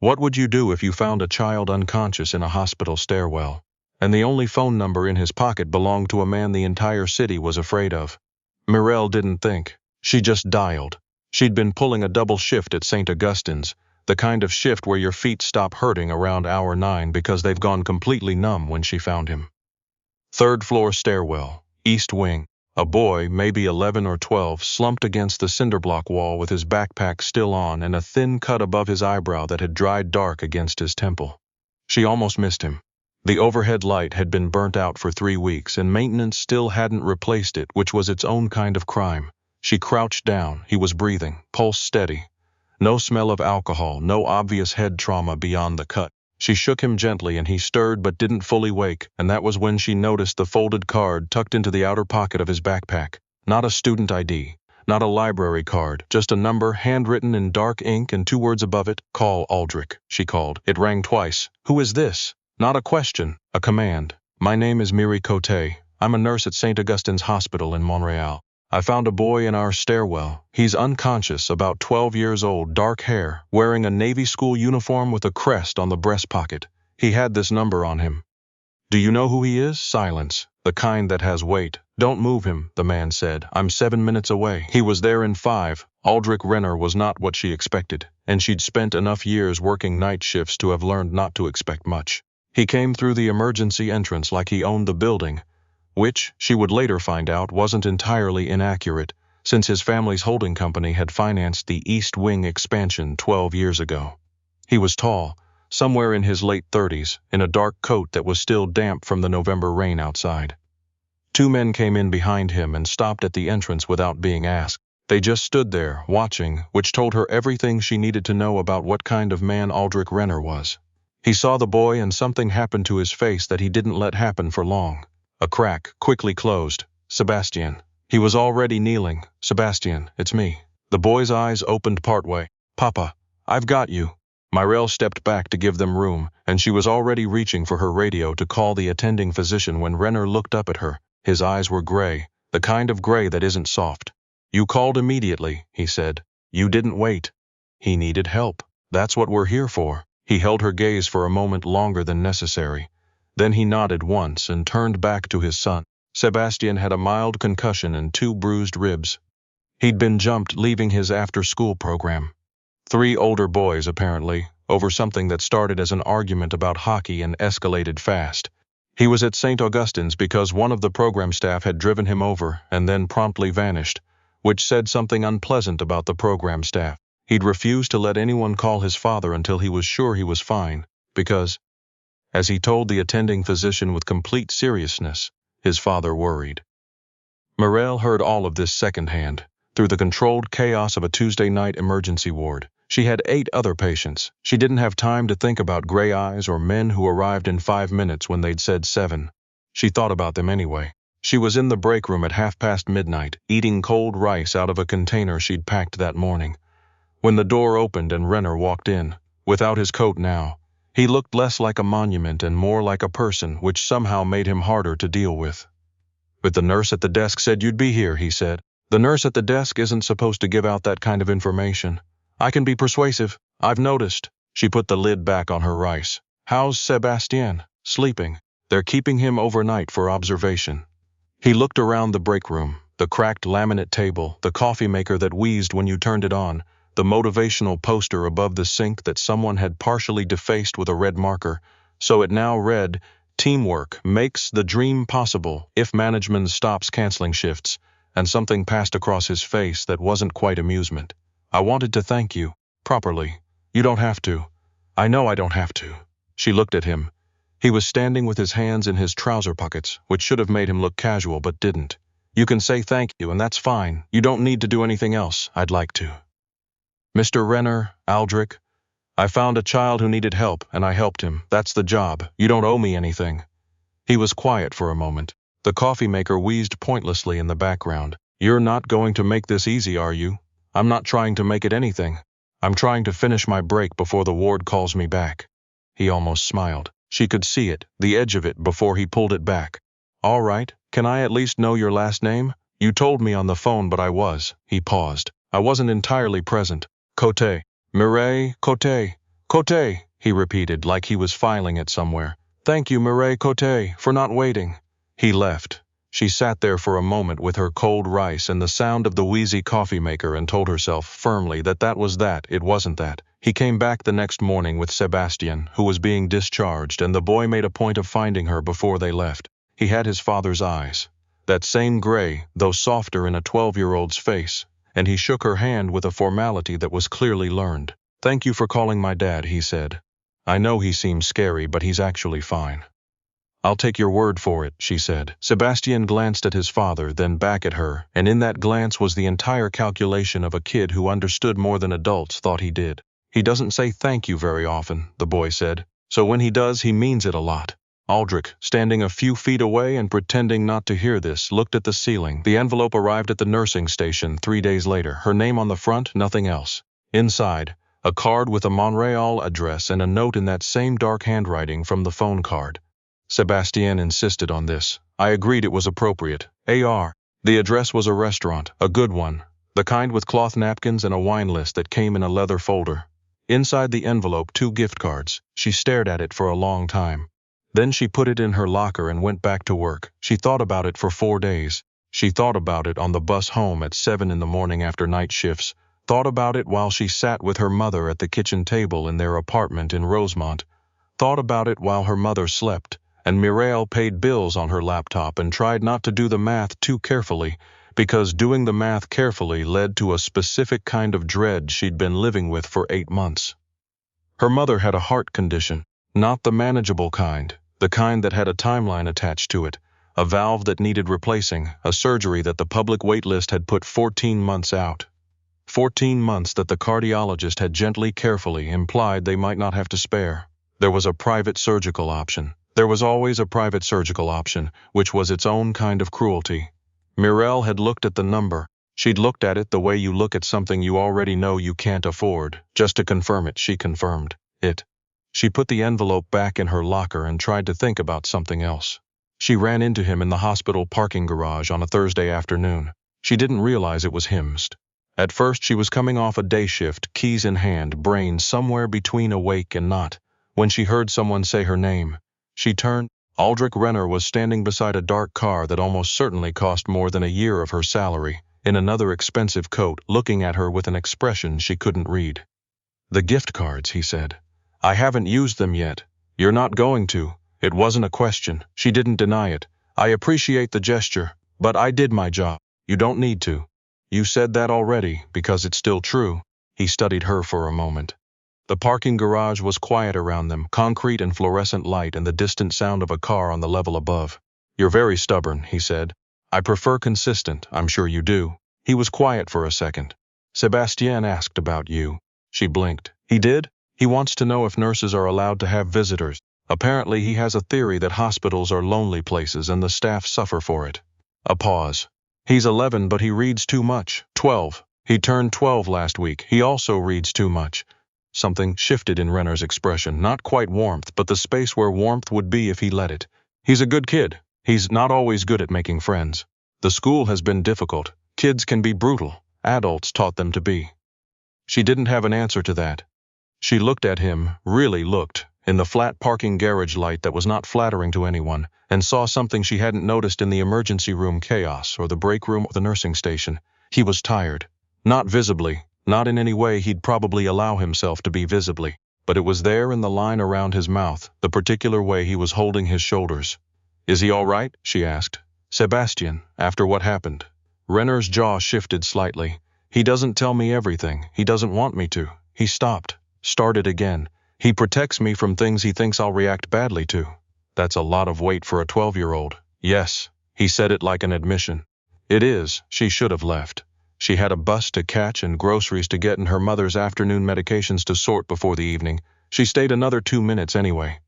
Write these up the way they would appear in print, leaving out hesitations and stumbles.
What would you do if you found a child unconscious in a hospital stairwell, and the only phone number in his pocket belonged to a man the entire city was afraid of? Mireille didn't think. She just dialed. She'd been pulling a double shift at St. Augustine's, the kind of shift where your feet stop hurting around hour 9 because they've gone completely numb when she found him. Third floor stairwell, east wing. A boy, maybe 11 or 12, slumped against the cinderblock wall with his backpack still on and a thin cut above his eyebrow that had dried dark against his temple. She almost missed him. The overhead light had been burnt out for 3 weeks and maintenance still hadn't replaced it, which was its own kind of crime. She crouched down. He was breathing, pulse steady. No smell of alcohol, no obvious head trauma beyond the cut. She shook him gently and he stirred but didn't fully wake, and that was when she noticed the folded card tucked into the outer pocket of his backpack. Not a student ID, not a library card, just a number handwritten in dark ink and 2 words above it. "Call Aldrich," she called. It rang twice. "Who is this?" Not a question, a command. "My name is Mireille Côté. I'm a nurse at St. Augustine's Hospital in Montréal. I found a boy in our stairwell. He's unconscious, about 12 years old, dark hair, wearing a Navy school uniform with a crest on the breast pocket. He had this number on him." "Do you know who he is?" Silence. "The kind that has weight." "Don't move him," the man said. "I'm 7 minutes away." He was there in 5. Aldrich Renner was not what she expected, and she'd spent enough years working night shifts to have learned not to expect much. He came through the emergency entrance like he owned the building, which, she would later find out, wasn't entirely inaccurate, since his family's holding company had financed the East Wing expansion 12 years ago. He was tall, somewhere in his late 30s, in a dark coat that was still damp from the November rain outside. 2 men came in behind him and stopped at the entrance without being asked. They just stood there, watching, which told her everything she needed to know about what kind of man Aldrich Renner was. He saw the boy and something happened to his face that he didn't let happen for long. A crack, quickly closed. "Sebastian." He was already kneeling. "Sebastian, it's me." The boy's eyes opened partway. "Papa, I've got you." Mireille stepped back to give them room, and she was already reaching for her radio to call the attending physician when Renner looked up at her. His eyes were gray, the kind of gray that isn't soft. "You called immediately," he said. "You didn't wait." He needed help. "That's what we're here for." He held her gaze for a moment longer than necessary. Then he nodded once and turned back to his son. Sebastian had a mild concussion and 2 bruised ribs. He'd been jumped leaving his after-school program. 3 older boys, apparently, over something that started as an argument about hockey and escalated fast. He was at St. Augustine's because one of the program staff had driven him over and then promptly vanished, which said something unpleasant about the program staff. He'd refused to let anyone call his father until he was sure he was fine, because, as he told the attending physician with complete seriousness, his father worried. Mireille heard all of this secondhand, through the controlled chaos of a Tuesday night emergency ward. She had 8 other patients. She didn't have time to think about gray eyes or men who arrived in 5 minutes when they'd said 7. She thought about them anyway. She was in the break room at midnight, eating cold rice out of a container she'd packed that morning, when the door opened and Renner walked in, without his coat now. He looked less like a monument and more like a person, which somehow made him harder to deal with. "But the nurse at the desk said you'd be here," he said. "The nurse at the desk isn't supposed to give out that kind of information." "I can be persuasive. I've noticed." She put the lid back on her rice. "How's Sebastian?" "Sleeping. They're keeping him overnight for observation." He looked around the break room, the cracked laminate table, the coffee maker that wheezed when you turned it on, the motivational poster above the sink that someone had partially defaced with a red marker, so it now read, "Teamwork makes the dream possible if management stops canceling shifts," and something passed across his face that wasn't quite amusement. "I wanted to thank you, properly. You don't have to." "I know I don't have to." She looked at him. He was standing with his hands in his trouser pockets, which should have made him look casual but didn't. "You can say thank you and that's fine. You don't need to do anything else. I'd like to." "Mr. Renner, Aldrich, I found a child who needed help and I helped him. That's the job. You don't owe me anything." He was quiet for a moment. The coffee maker wheezed pointlessly in the background. "You're not going to make this easy, are you?" "I'm not trying to make it anything. I'm trying to finish my break before the ward calls me back." He almost smiled. She could see it, the edge of it, before he pulled it back. "All right, can I at least know your last name? You told me on the phone, but I was." He paused. "I wasn't entirely present." "Côté. Mireille Côté. Côté, he repeated like he was filing it somewhere. Thank you, Mireille Côté, for not waiting. He left. She sat there for a moment with her cold rice and the sound of the wheezy coffee maker and told herself firmly that it wasn't that. He came back the next morning with Sebastian, who was being discharged, and the boy made a point of finding her before they left. He had his father's eyes. That same gray, though softer in a 12-year-old's face, and he shook her hand with a formality that was clearly learned. Thank you for calling my dad, he said. I know he seems scary, but he's actually fine. I'll take your word for it, she said. Sebastian glanced at his father, then back at her, and in that glance was the entire calculation of a kid who understood more than adults thought he did. He doesn't say thank you very often, the boy said, so when he does, he means it a lot. Aldrich, standing a few feet away and pretending not to hear this, looked at the ceiling. The envelope arrived at the nursing station 3 days later, her name on the front, nothing else. Inside, a card with a Montréal address and a note in that same dark handwriting from the phone card. Sebastian insisted on this. I agreed it was appropriate. AR. The address was a restaurant, a good one, the kind with cloth napkins and a wine list that came in a leather folder. Inside the envelope, 2 gift cards. She stared at it for a long time. Then she put it in her locker and went back to work. She thought about it for 4 days. She thought about it on the bus home at 7 in the morning after night shifts, thought about it while she sat with her mother at the kitchen table in their apartment in Rosemont, thought about it while her mother slept, and Mireille paid bills on her laptop and tried not to do the math too carefully, because doing the math carefully led to a specific kind of dread she'd been living with for 8 months. Her mother had a heart condition, not the manageable kind, the kind that had a timeline attached to it, a valve that needed replacing, a surgery that the public wait list had put 14 months out. 14 months that the cardiologist had gently, carefully implied they might not have to spare. There was a private surgical option. There was always a private surgical option, which was its own kind of cruelty. Mireille had looked at the number. She'd looked at it the way you look at something you already know you can't afford. Just to confirm it, she confirmed it. She put the envelope back in her locker and tried to think about something else. She ran into him in the hospital parking garage on a Thursday afternoon. She didn't realize it was him. At first, she was coming off a day shift, keys in hand, brain somewhere between awake and not. When she heard someone say her name, she turned. Aldrich Renner was standing beside a dark car that almost certainly cost more than a year of her salary, in another expensive coat, looking at her with an expression she couldn't read. The gift cards, he said. I haven't used them yet. You're not going to. It wasn't a question. She didn't deny it. I appreciate the gesture, but I did my job. You don't need to. You said that already, because it's still true. He studied her for a moment. The parking garage was quiet around them, concrete and fluorescent light and the distant sound of a car on the level above. You're very stubborn, he said. I prefer consistent, I'm sure you do. He was quiet for a second. Sebastian asked about you. She blinked. He did? He wants to know if nurses are allowed to have visitors. Apparently he has a theory that hospitals are lonely places and the staff suffer for it. A pause. He's 11, but he reads too much. 12. He turned 12 last week. He also reads too much. Something shifted in Renner's expression, not quite warmth, but the space where warmth would be if he let it. He's a good kid. He's not always good at making friends. The school has been difficult. Kids can be brutal. Adults taught them to be. She didn't have an answer to that. She looked at him, really looked, in the flat parking garage light that was not flattering to anyone, and saw something she hadn't noticed in the emergency room chaos or the break room or the nursing station. He was tired. Not visibly, not in any way he'd probably allow himself to be visibly, but it was there in the line around his mouth, the particular way he was holding his shoulders. Is he all right? She asked. Sebastian, after what happened. Renner's jaw shifted slightly. He doesn't tell me everything. He doesn't want me to. He stopped. Started again. He protects me from things he thinks I'll react badly to. That's a lot of weight for a 12-year-old. Yes, he said it like an admission. It is. She should have left. She had a bus to catch and groceries to get and her mother's afternoon medications to sort before the evening. She stayed another 2 minutes anyway.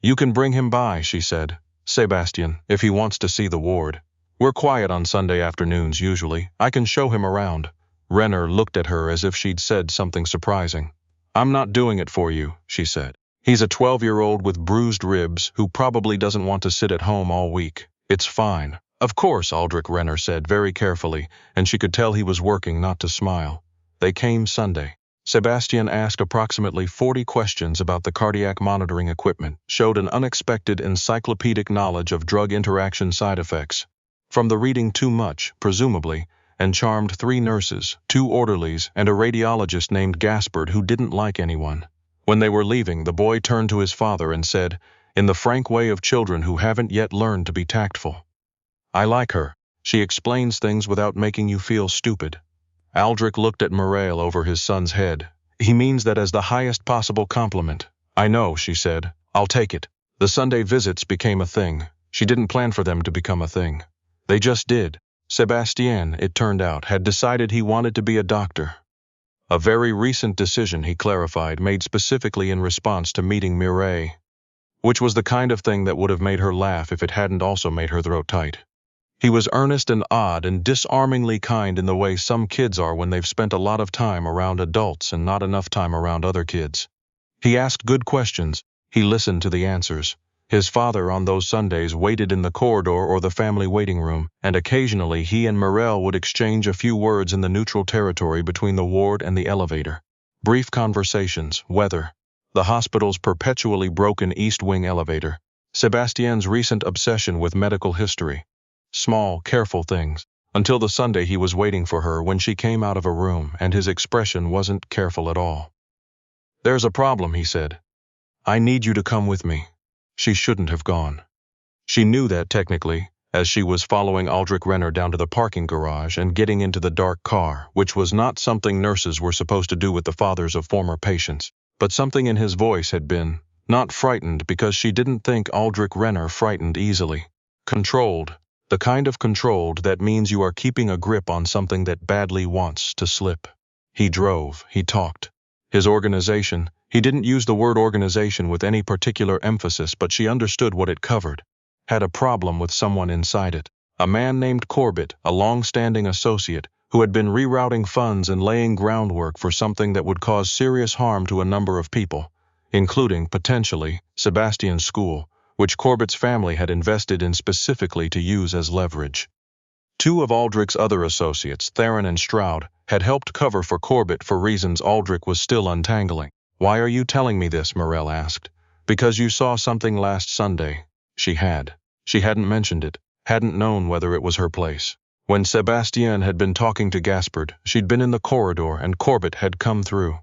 You can bring him by, she said. Sebastian, if he wants to see the ward. We're quiet on Sunday afternoons usually. I can show him around. Renner looked at her as if she'd said something surprising. I'm not doing it for you, she said. He's a 12-year-old with bruised ribs who probably doesn't want to sit at home all week. It's fine. Of course, Aldrich Renner said very carefully, and she could tell he was working not to smile. They came Sunday. Sebastian asked approximately 40 questions about the cardiac monitoring equipment, showed an unexpected encyclopedic knowledge of drug interaction side effects. From the reading too much, presumably, and charmed 3 nurses, 2 orderlies, and a radiologist named Gaspard who didn't like anyone. When they were leaving, the boy turned to his father and said, in the frank way of children who haven't yet learned to be tactful, "I like her. She explains things without making you feel stupid." Aldrich looked at Mireille over his son's head. "He means that as the highest possible compliment." "I know," she said. "I'll take it." The Sunday visits became a thing. She didn't plan for them to become a thing. They just did. Sebastian, it turned out, had decided he wanted to be a doctor. A very recent decision, he clarified, made specifically in response to meeting Mireille. Which was the kind of thing that would have made her laugh if it hadn't also made her throat tight. He was earnest and odd and disarmingly kind in the way some kids are when they've spent a lot of time around adults and not enough time around other kids. He asked good questions. He listened to the answers. His father on those Sundays waited in the corridor or the family waiting room, and occasionally he and Mireille would exchange a few words in the neutral territory between the ward and the elevator. Brief conversations, weather, the hospital's perpetually broken East Wing elevator, Sebastian's recent obsession with medical history. Small, careful things, until the Sunday he was waiting for her when she came out of a room and his expression wasn't careful at all. "There's a problem," he said. "I need you to come with me." She shouldn't have gone. She knew that technically, as she was following Aldrich Renner down to the parking garage and getting into the dark car, which was not something nurses were supposed to do with the fathers of former patients, but something in his voice had been, not frightened because she didn't think Aldrich Renner frightened easily. Controlled. The kind of controlled that means you are keeping a grip on something that badly wants to slip. He drove, he talked. His organization, he didn't use the word organization with any particular emphasis, but she understood what it covered. Had a problem with someone inside it. A man named Corbett, a long-standing associate, who had been rerouting funds and laying groundwork for something that would cause serious harm to a number of people, including, potentially, Sebastian's school, which Corbett's family had invested in specifically to use as leverage. 2 of Aldrich's other associates, Theron and Stroud, had helped cover for Corbett for reasons Aldrich was still untangling. "Why are you telling me this?" Mireille asked. "Because you saw something last Sunday." She had. She hadn't mentioned it, hadn't known whether it was her place. When Sebastian had been talking to Gaspard, she'd been in the corridor and Corbett had come through.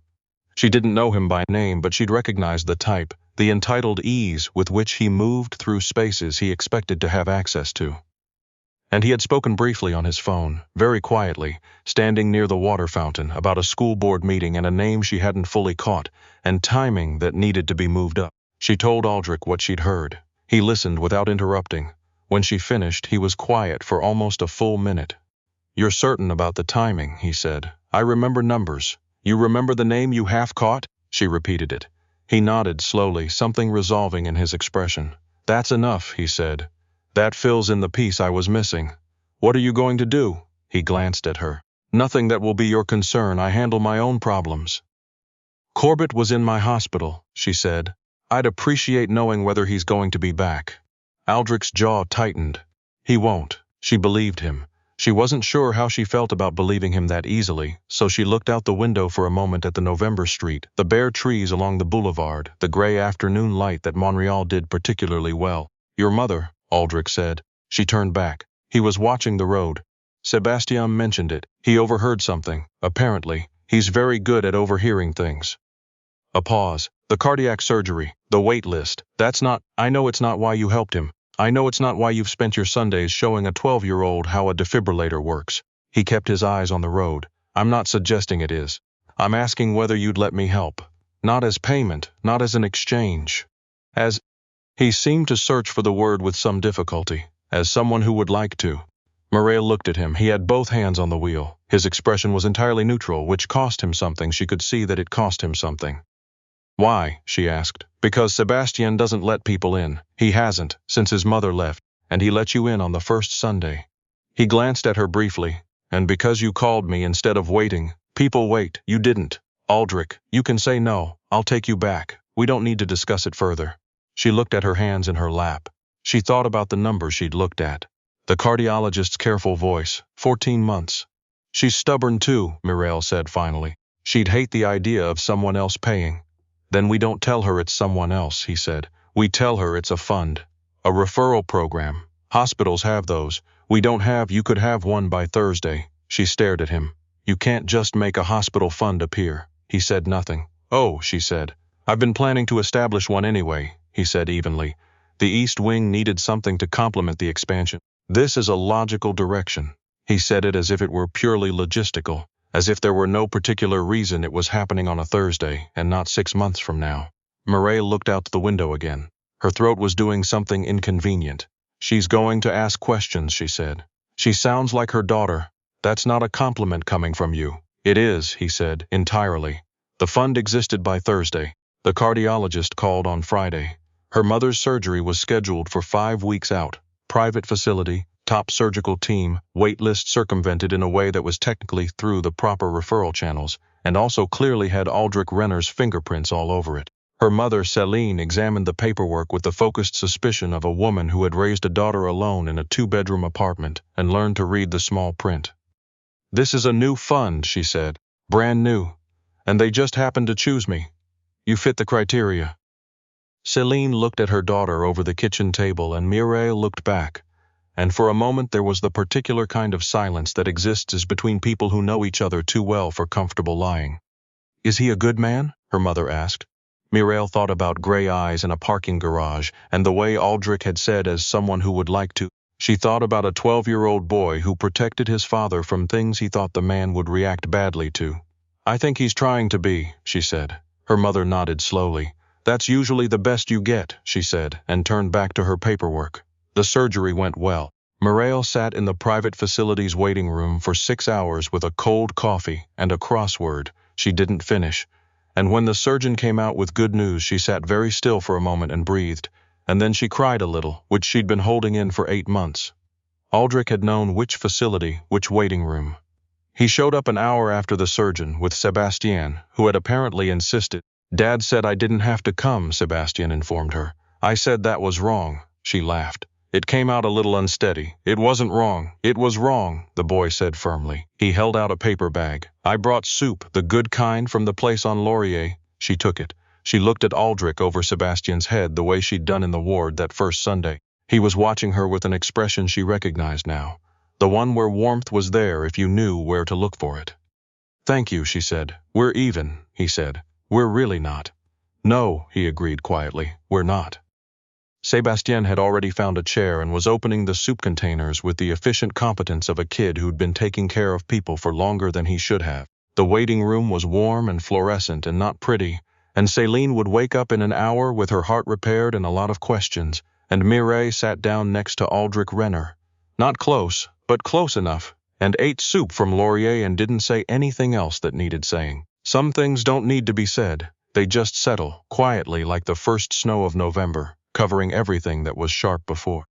She didn't know him by name, but she'd recognized the type, the entitled ease with which he moved through spaces he expected to have access to. And he had spoken briefly on his phone, very quietly, standing near the water fountain, about a school board meeting and a name she hadn't fully caught, and timing that needed to be moved up. She told Aldrich what she'd heard. He listened without interrupting. When she finished, he was quiet for almost a full minute. "You're certain about the timing," he said. "I remember numbers. You remember the name you half caught?" She repeated it. He nodded slowly, something resolving in his expression. "That's enough," he said. "That fills in the piece I was missing. What are you going to do?" He glanced at her. "Nothing that will be your concern. I handle my own problems." "Corbett was in my hospital," she said. "I'd appreciate knowing whether he's going to be back." Aldrich's jaw tightened. He won't. She believed him. She wasn't sure how she felt about believing him that easily, so she looked out the window for a moment at the November street, the bare trees along the boulevard, the gray afternoon light that Montreal did particularly well. "Your mother," Aldrich said. She turned back. He was watching the road. Sebastian mentioned it. He overheard something, apparently. He's very good at overhearing things. A pause. "The cardiac surgery, the wait list, that's not, I know it's not why you helped him. I know it's not why you've spent your Sundays showing a 12-year-old how a defibrillator works." He kept his eyes on the road. "I'm not suggesting it is. I'm asking whether you'd let me help. Not as payment, not as an exchange. As..." He seemed to search for the word with some difficulty. "As someone who would like to." Mireille looked at him. He had both hands on the wheel. His expression was entirely neutral, which cost him something. She could see that it cost him something. "Why?" she asked. "Because Sebastian doesn't let people in. He hasn't, since his mother left, and he let you in on the first Sunday." He glanced at her briefly. "And because you called me instead of waiting. People wait, you didn't. Aldrich, you can say no, I'll take you back. We don't need to discuss it further." She looked at her hands in her lap. She thought about the number she'd looked at. The cardiologist's careful voice, 14 months. "She's stubborn too," Mireille said finally. She'd hate the idea of someone else paying. Then we don't tell her it's someone else, he said. We tell her it's a fund. A referral program. Hospitals have those. We don't have. You could have one by Thursday. She stared at him. You can't just make a hospital fund appear. He said nothing. Oh, she said. I've been planning to establish one anyway, he said evenly. The East Wing needed something to complement the expansion. This is a logical direction. He said it as if it were purely logistical, as if there were no particular reason it was happening on a Thursday and not 6 months from now. Mireille looked out the window again. Her throat was doing something inconvenient. She's going to ask questions, she said. She sounds like her daughter. That's not a compliment coming from you. It is, he said, entirely. The fund existed by Thursday. The cardiologist called on Friday. Her mother's surgery was scheduled for 5 weeks out. Private facility, top surgical team, wait list circumvented in a way that was technically through the proper referral channels, and also clearly had Aldrich Renner's fingerprints all over it. Her mother, Céline, examined the paperwork with the focused suspicion of a woman who had raised a daughter alone in a 2-bedroom apartment and learned to read the small print. This is a new fund, she said. Brand new. And they just happened to choose me. You fit the criteria. Céline looked at her daughter over the kitchen table and Mireille looked back. And for a moment there was the particular kind of silence that exists between people who know each other too well for comfortable lying. Is he a good man? Her mother asked. Mireille thought about gray eyes in a parking garage and the way Aldrich had said as someone who would like to. She thought about a 12-year-old boy who protected his father from things he thought the man would react badly to. I think he's trying to be, she said. Her mother nodded slowly. That's usually the best you get, she said, and turned back to her paperwork. The surgery went well. Mireille sat in the private facility's waiting room for 6 hours with a cold coffee and a crossword she didn't finish. And when the surgeon came out with good news, she sat very still for a moment and breathed, and then she cried a little, which she'd been holding in for 8 months. Aldrich had known which facility, which waiting room. He showed up an hour after the surgeon with Sébastien, who had apparently insisted. Dad said I didn't have to come, Sébastien informed her. I said that was wrong, she laughed. It came out a little unsteady. It wasn't wrong. It was wrong, the boy said firmly. He held out a paper bag. I brought soup, the good kind from the place on Laurier. She took it. She looked at Aldrich over Sébastien's head the way she'd done in the ward that first Sunday. He was watching her with an expression she recognized now. The one where warmth was there if you knew where to look for it. Thank you, she said. We're even, he said. We're really not. No, he agreed quietly. We're not. Sébastien had already found a chair and was opening the soup containers with the efficient competence of a kid who'd been taking care of people for longer than he should have. The waiting room was warm and fluorescent and not pretty, and Céline would wake up in an hour with her heart repaired and a lot of questions, and Mireille sat down next to Aldrich Renner. Not close, but close enough, and ate soup from Laurier and didn't say anything else that needed saying. Some things don't need to be said. They just settle, quietly like the first snow of November, covering everything that was sharp before.